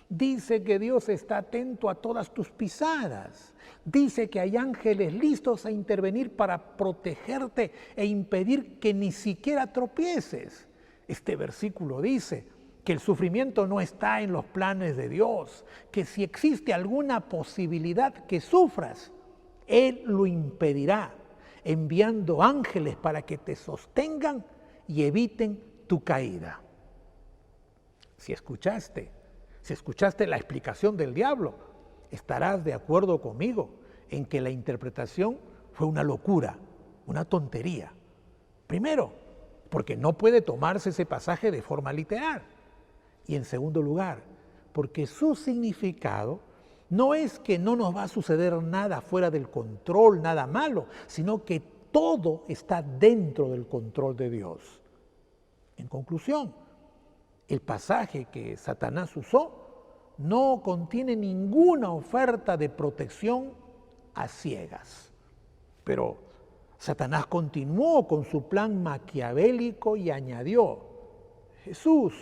Dice que Dios está atento a todas tus pisadas. Dice que hay ángeles listos a intervenir para protegerte e impedir que ni siquiera tropieces. Este versículo dice que el sufrimiento no está en los planes de Dios, que si existe alguna posibilidad que sufras, Él lo impedirá, enviando ángeles para que te sostengan y eviten tu caída. Si escuchaste la explicación del diablo, estarás de acuerdo conmigo en que la interpretación fue una locura, una tontería. Primero, porque no puede tomarse ese pasaje de forma literal. Y en segundo lugar, porque su significado no es que no nos va a suceder nada fuera del control, nada malo, sino que todo está dentro del control de Dios. En conclusión, el pasaje que Satanás usó no contiene ninguna oferta de protección a ciegas. Pero Satanás continuó con su plan maquiavélico y añadió: Jesús,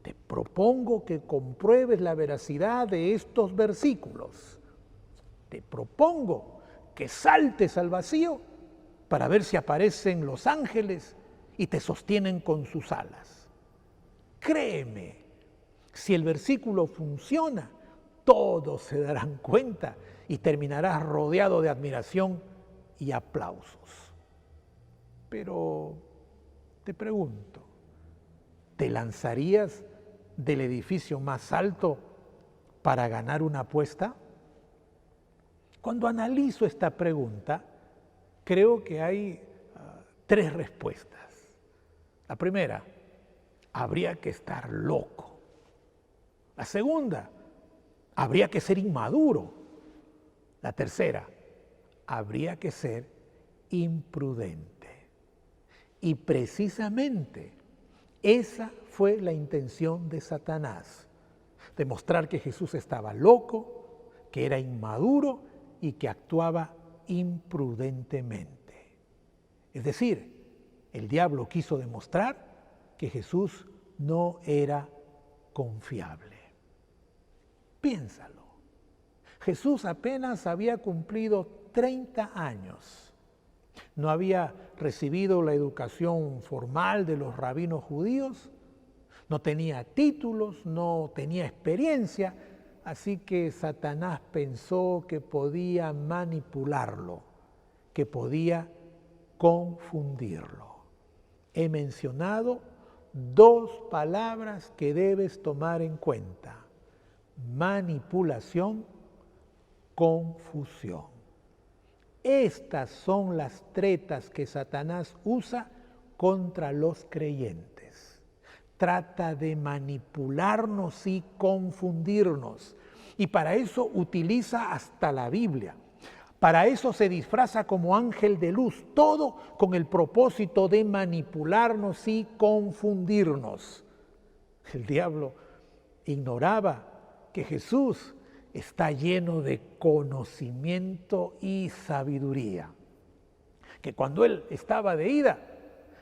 te propongo que compruebes la veracidad de estos versículos. Te propongo que saltes al vacío para ver si aparecen los ángeles y te sostienen con sus alas. Créeme, si el versículo funciona, todos se darán cuenta y terminarás rodeado de admiración y aplausos. Pero te pregunto, ¿te lanzarías del edificio más alto para ganar una apuesta? Cuando analizo esta pregunta, creo que hay tres respuestas. La primera, habría que estar loco. La segunda, habría que ser inmaduro. La tercera, habría que ser imprudente. Y precisamente esa fue la intención de Satanás, demostrar que Jesús estaba loco, que era inmaduro y que actuaba imprudentemente. Es decir, el diablo quiso demostrar que Jesús no era confiable. Piénsalo. Jesús apenas había cumplido 30 años. No había recibido la educación formal de los rabinos judíos, no tenía títulos, no tenía experiencia, así que Satanás pensó que podía manipularlo, que podía confundirlo. He mencionado dos palabras que debes tomar en cuenta: manipulación, confusión. Estas son las tretas que Satanás usa contra los creyentes. Trata de manipularnos y confundirnos. Y para eso utiliza hasta la Biblia. Para eso se disfraza como ángel de luz, todo con el propósito de manipularnos y confundirnos. El diablo ignoraba que Jesús está lleno de conocimiento y sabiduría, que cuando Él estaba de ida,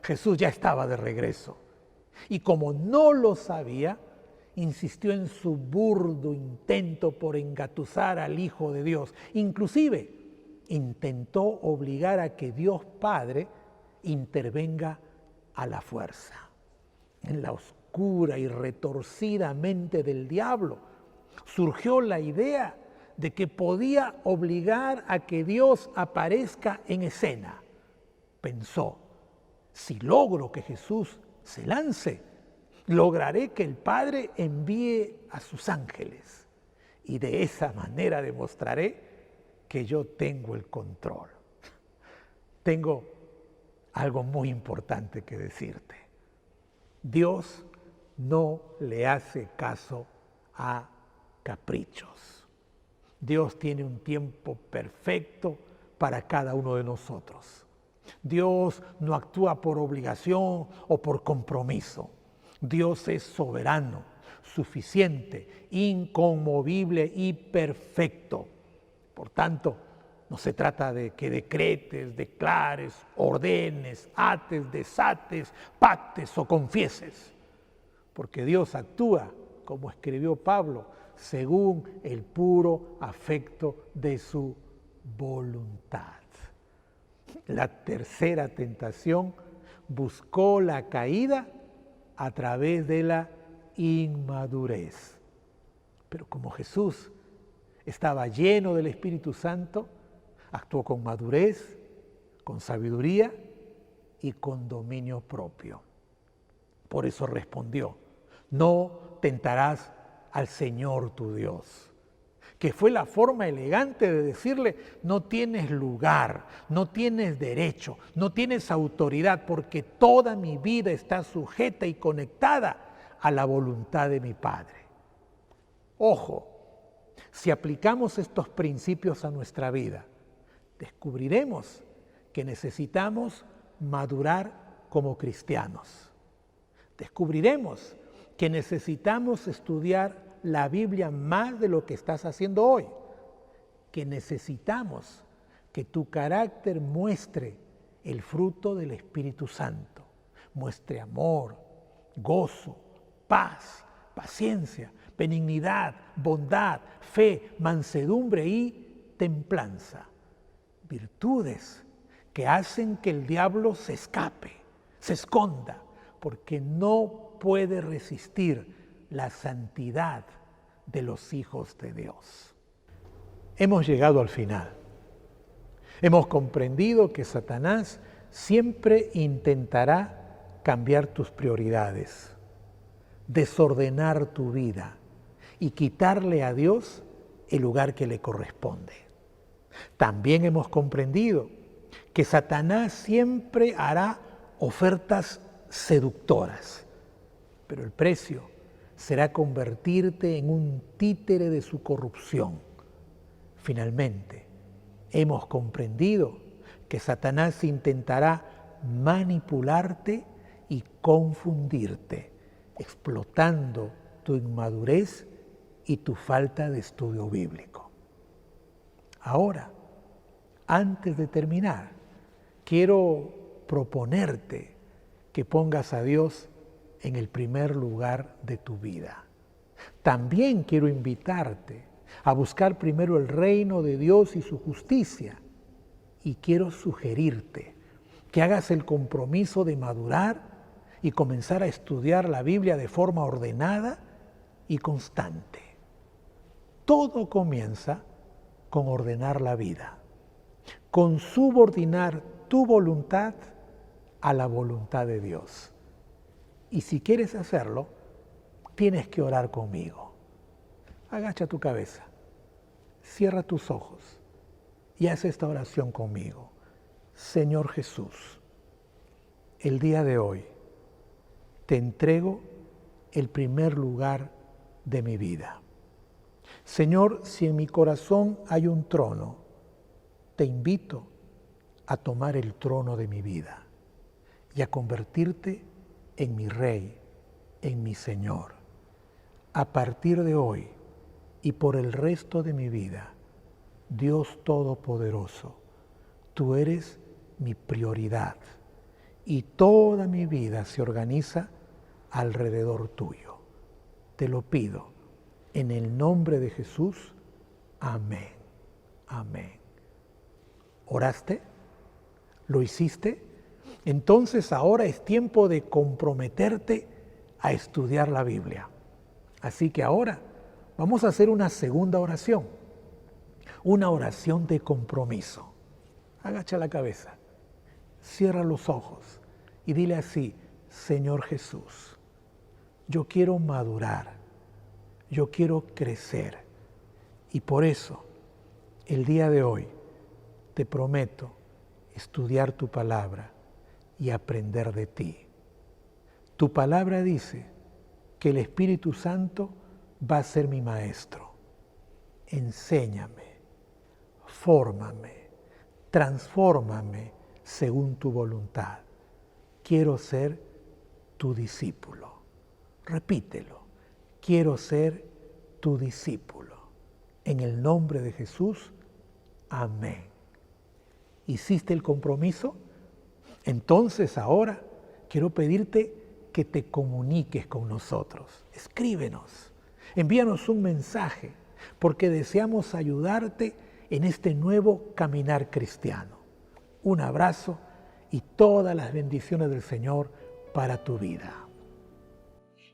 Jesús ya estaba de regreso. Y como no lo sabía, insistió en su burdo intento por engatusar al Hijo de Dios. Inclusive, intentó obligar a que Dios Padre intervenga a la fuerza. En la oscura y retorcida mente del diablo surgió la idea de que podía obligar a que Dios aparezca en escena. Pensó, si logro que Jesús se lance, lograré que el Padre envíe a sus ángeles y de esa manera demostraré que yo tengo el control. Tengo algo muy importante que decirte. Dios no le hace caso a caprichos. Dios tiene un tiempo perfecto para cada uno de nosotros. Dios no actúa por obligación o por compromiso. Dios es soberano, suficiente, inconmovible y perfecto. Por tanto, no se trata de que decretes, declares, ordenes, ates, desates, pactes o confieses. Porque Dios actúa, como escribió Pablo, según el puro afecto de su voluntad. La tercera tentación buscó la caída a través de la inmadurez. Pero como Jesús estaba lleno del Espíritu Santo, actuó con madurez, con sabiduría y con dominio propio. Por eso respondió, no tentarás al Señor tu Dios. Que fue la forma elegante de decirle, no tienes lugar, no tienes derecho, no tienes autoridad, porque toda mi vida está sujeta y conectada a la voluntad de mi Padre. Ojo, si aplicamos estos principios a nuestra vida, descubriremos que necesitamos madurar como cristianos. Descubriremos que necesitamos estudiar la Biblia más de lo que estás haciendo hoy, que necesitamos que tu carácter muestre el fruto del Espíritu Santo, muestre amor, gozo, paz, paciencia, benignidad, bondad, fe, mansedumbre y templanza. Virtudes que hacen que el diablo se escape, se esconda, porque no puede resistir la santidad de los hijos de Dios. Hemos llegado al final. Hemos comprendido que Satanás siempre intentará cambiar tus prioridades, desordenar tu vida y quitarle a Dios el lugar que le corresponde. También hemos comprendido que Satanás siempre hará ofertas seductoras, pero el precio será convertirte en un títere de su corrupción. Finalmente, hemos comprendido que Satanás intentará manipularte y confundirte, explotando tu inmadurez y tu falta de estudio bíblico. Ahora, antes de terminar, quiero proponerte que pongas a Dios en el primer lugar de tu vida. También quiero invitarte a buscar primero el reino de Dios y su justicia. Y quiero sugerirte que hagas el compromiso de madurar y comenzar a estudiar la Biblia de forma ordenada y constante. Todo comienza con ordenar la vida, con subordinar tu voluntad a la voluntad de Dios. Y si quieres hacerlo, tienes que orar conmigo. Agacha tu cabeza, cierra tus ojos y haz esta oración conmigo. Señor Jesús, el día de hoy te entrego el primer lugar de mi vida. Señor, si en mi corazón hay un trono, te invito a tomar el trono de mi vida y a convertirte en mi Rey, en mi Señor. A partir de hoy y por el resto de mi vida, Dios Todopoderoso, tú eres mi prioridad y toda mi vida se organiza alrededor tuyo. Te lo pido en el nombre de Jesús. Amén. Amén. ¿Oraste? ¿Lo hiciste? Entonces ahora es tiempo de comprometerte a estudiar la Biblia. Así que ahora vamos a hacer una segunda oración, una oración de compromiso. Agacha la cabeza, cierra los ojos y dile así: Señor Jesús, yo quiero madurar, yo quiero crecer y por eso el día de hoy te prometo estudiar tu palabra y aprender de ti. Tu palabra dice que el Espíritu Santo va a ser mi maestro. Enséñame, fórmame, transfórmame según tu voluntad. Quiero ser tu discípulo. Repítelo. Quiero ser tu discípulo. En el nombre de Jesús. Amén. ¿Hiciste el compromiso? Entonces ahora quiero pedirte que te comuniques con nosotros. Escríbenos, envíanos un mensaje, porque deseamos ayudarte en este nuevo caminar cristiano. Un abrazo y todas las bendiciones del Señor para tu vida.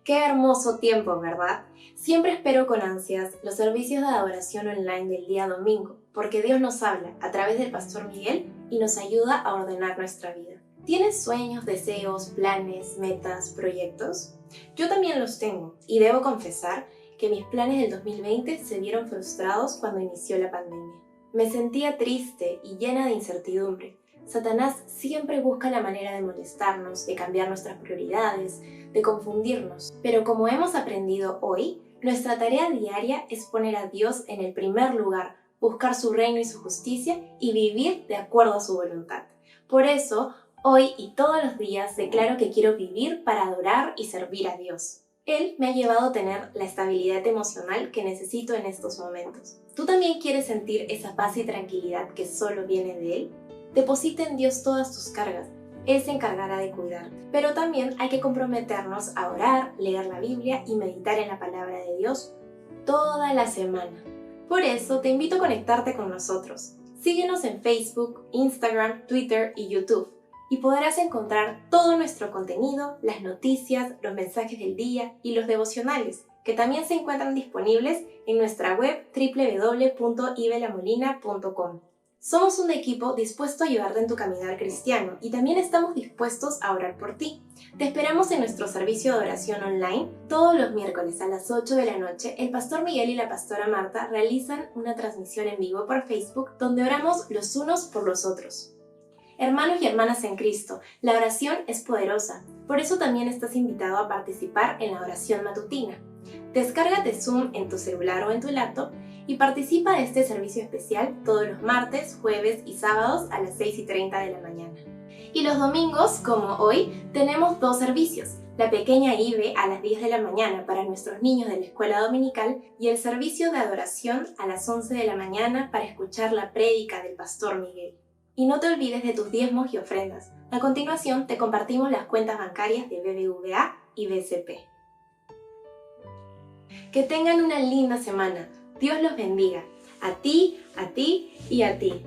Qué hermoso tiempo, ¿verdad? Siempre espero con ansias los servicios de adoración online del día domingo, porque Dios nos habla a través del Pastor Miguel y nos ayuda a ordenar nuestra vida. ¿Tienes sueños, deseos, planes, metas, proyectos? Yo también los tengo y debo confesar que mis planes del 2020 se vieron frustrados cuando inició la pandemia. Me sentía triste y llena de incertidumbre. Satanás siempre busca la manera de molestarnos, de cambiar nuestras prioridades, de confundirnos. Pero como hemos aprendido hoy, nuestra tarea diaria es poner a Dios en el primer lugar, buscar su reino y su justicia y vivir de acuerdo a su voluntad. Por eso, hoy y todos los días declaro que quiero vivir para adorar y servir a Dios. Él me ha llevado a tener la estabilidad emocional que necesito en estos momentos. ¿Tú también quieres sentir esa paz y tranquilidad que solo viene de Él? Deposita en Dios todas tus cargas. Él se encargará de cuidarte. Pero también hay que comprometernos a orar, leer la Biblia y meditar en la palabra de Dios toda la semana. Por eso te invito a conectarte con nosotros. Síguenos en Facebook, Instagram, Twitter y YouTube. Y podrás encontrar todo nuestro contenido, las noticias, los mensajes del día y los devocionales, que también se encuentran disponibles en nuestra web www.ibelamolina.com. Somos un equipo dispuesto a ayudarte en tu caminar cristiano y también estamos dispuestos a orar por ti. Te esperamos en nuestro servicio de oración online. Todos los miércoles a las 8 de la noche, el Pastor Miguel y la Pastora Marta realizan una transmisión en vivo por Facebook donde oramos los unos por los otros. Hermanos y hermanas en Cristo, la oración es poderosa. Por eso también estás invitado a participar en la oración matutina. Descárgate Zoom en tu celular o en tu laptop y participa de este servicio especial todos los martes, jueves y sábados a las 6:30 de la mañana. Y los domingos, como hoy, tenemos 2 servicios. La pequeña IBE a las 10 de la mañana para nuestros niños de la escuela dominical y el servicio de adoración a las 11 de la mañana para escuchar la prédica del Pastor Miguel. Y no te olvides de tus diezmos y ofrendas. A continuación te compartimos las cuentas bancarias de BBVA y BCP. Que tengan una linda semana. Dios los bendiga. A ti y a ti.